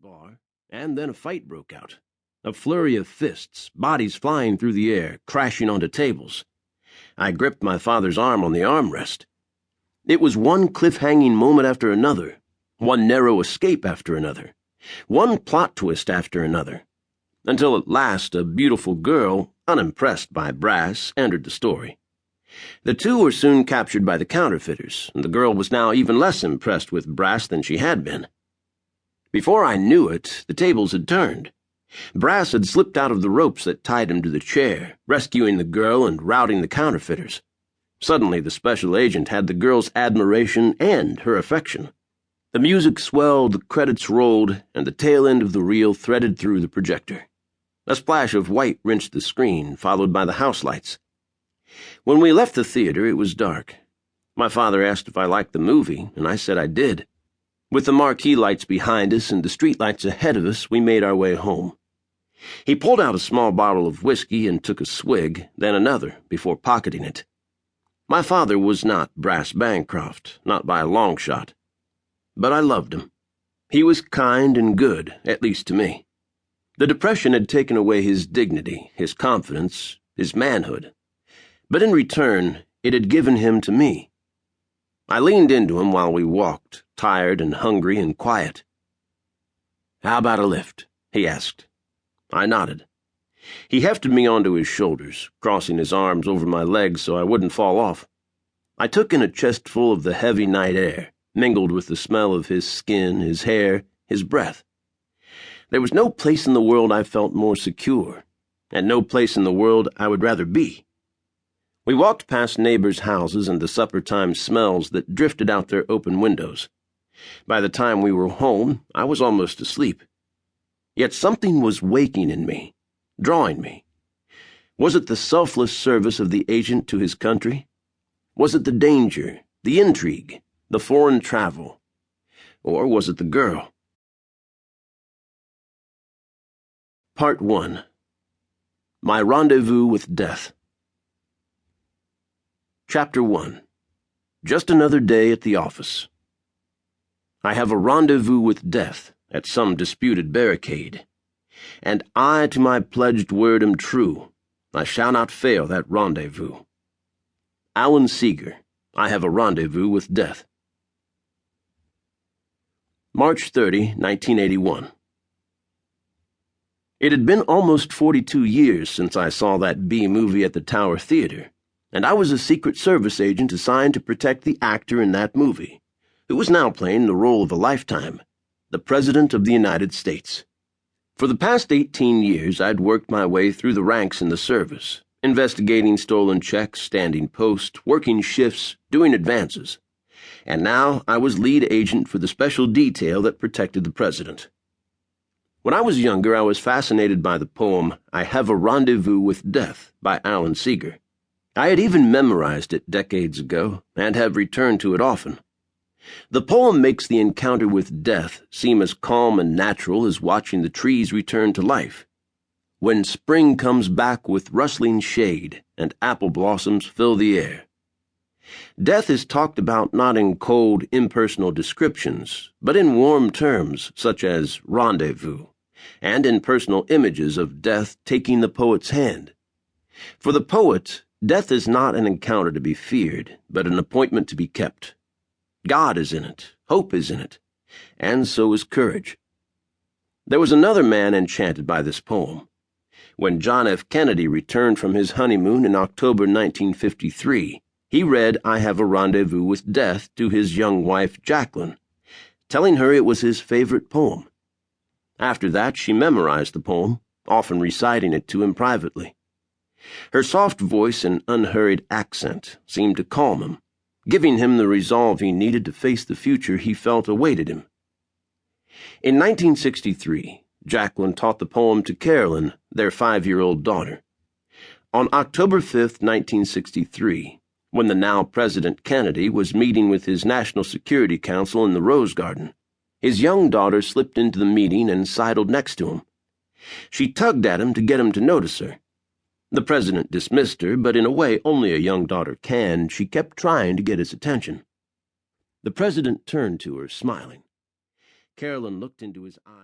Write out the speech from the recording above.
bar, and then a fight broke out. A flurry of fists, bodies flying through the air, crashing onto tables. I gripped my father's arm on the armrest. It was one cliff-hanging moment after another, one narrow escape after another, one plot twist after another, until at last a beautiful girl, unimpressed by Brass, entered the story. The two were soon captured by the counterfeiters, and the girl was now even less impressed with Brass than she had been. Before I knew it, the tables had turned. Brass had slipped out of the ropes that tied him to the chair, rescuing the girl and routing the counterfeiters. Suddenly, the special agent had the girl's admiration and her affection. The music swelled, the credits rolled, and the tail end of the reel threaded through the projector. A splash of white rinsed the screen, followed by the house lights. When we left the theater, it was dark. My father asked if I liked the movie, and I said I did. With the marquee lights behind us and the street lights ahead of us, we made our way home. He pulled out a small bottle of whiskey and took a swig, then another, before pocketing it. My father was not Brass Bancroft, not by a long shot. But I loved him. He was kind and good, at least to me. The Depression had taken away his dignity, his confidence, his manhood. But in return, it had given him to me. I leaned into him while we walked, tired and hungry and quiet. "How about a lift?" he asked. I nodded. He hefted me onto his shoulders, crossing his arms over my legs so I wouldn't fall off. I took in a chestful of the heavy night air, mingled with the smell of his skin, his hair, his breath. There was no place in the world I felt more secure, and no place in the world I would rather be. We walked past neighbors' houses and the supper-time smells that drifted out their open windows. By the time we were home, I was almost asleep. Yet something was waking in me, drawing me. Was it the selfless service of the agent to his country? Was it the danger, the intrigue, the foreign travel? Or was it the girl? Part 1. My Rendezvous with Death. Chapter 1. Just another day at the office. I have a rendezvous with death at some disputed barricade, and I to my pledged word am true. I shall not fail that rendezvous. Alan Seeger, I have a rendezvous with death. March 30, 1981. It had been almost 42 years since I saw that B movie at the Tower Theater, and I was a Secret Service agent assigned to protect the actor in that movie, who was now playing the role of a lifetime, the President of the United States. For the past 18 years, I'd worked my way through the ranks in the service, investigating stolen checks, standing post, working shifts, doing advances. And now I was lead agent for the special detail that protected the President. When I was younger, I was fascinated by the poem, "I Have a Rendezvous with Death" by Alan Seeger. I had even memorized it decades ago, and have returned to it often. The poem makes the encounter with death seem as calm and natural as watching the trees return to life. When spring comes back with rustling shade and apple blossoms fill the air. Death is talked about not in cold, impersonal descriptions, but in warm terms such as rendezvous, and in personal images of death taking the poet's hand. For the poet, death is not an encounter to be feared, but an appointment to be kept. God is in it, hope is in it, and so is courage. There was another man enchanted by this poem. When John F. Kennedy returned from his honeymoon in October 1953, he read "I Have a Rendezvous with Death" to his young wife, Jacqueline, telling her it was his favorite poem. After that, she memorized the poem, often reciting it to him privately. Her soft voice and unhurried accent seemed to calm him, giving him the resolve he needed to face the future he felt awaited him. In 1963, Jacqueline taught the poem to Carolyn, their 5-year-old daughter. On October 5, 1963, when the now President Kennedy was meeting with his National Security Council in the Rose Garden, his young daughter slipped into the meeting and sidled next to him. She tugged at him to get him to notice her. The president dismissed her, but in a way only a young daughter can, she kept trying to get his attention. The president turned to her, smiling. Carolyn looked into his eyes.